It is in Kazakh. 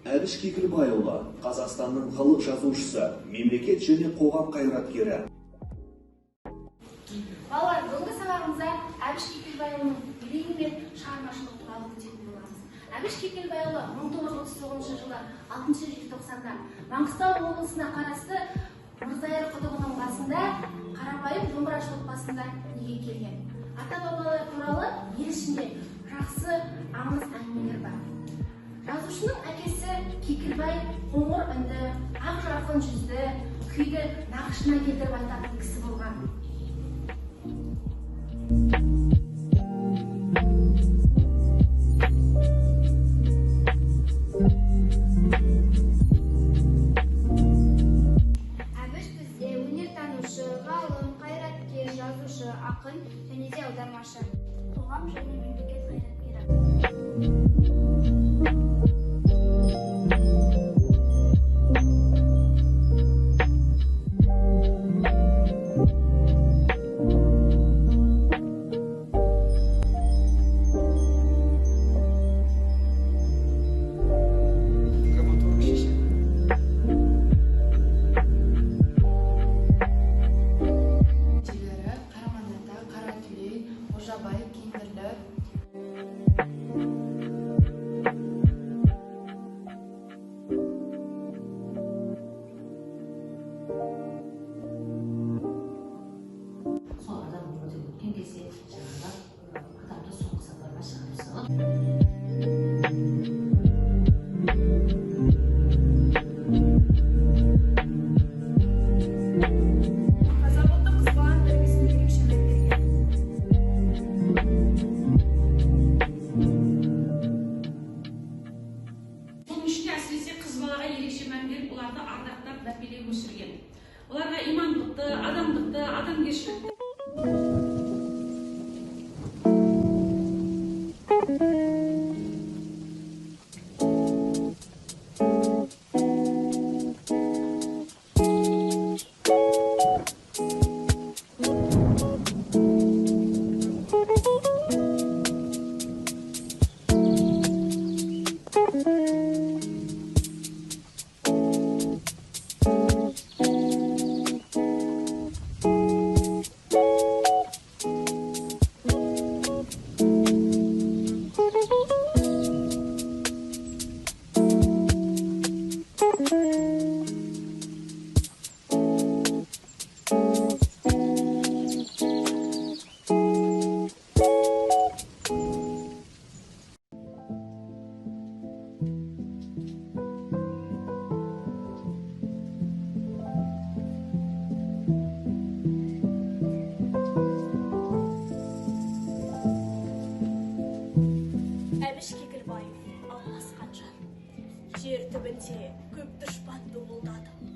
Әбіш Кекілбайұлы Қазақстанның халық жазушысы, мемлекет және қоғам қайраткері. Балалар, бүгінгі сабағымызда Әбіш Кекілбайұлының өлеңі мен шығармашылығы туралы өтетін боламыз. Әбіш Кекілбайұлы 1939 жылы 6 желтоқсанда Маңғыстау облысына қарасты Мырзайыр құдығының басында қарапайым домбырашы отбасында дүниеге келген. Ата-бабалар туралы ел ішінде жақсы аңыз әңгімелер бар. Жазушының әкесі Кекілбай қоңыр үнді, ақ жарқын жүзді, күйді нақышына келтіріп айтатын кісі болған. Әбіш бізде өнертанушы, ғалым, қайраткер, жазушы, ақын және де аудармашы, қоғам және мемлекет қайраткері. Оларға имандылықты, адамдықты, адамгершілікті Әбіш Кекілбаев алмасқан жан, жер түбінде көп дұшпанды қолдады.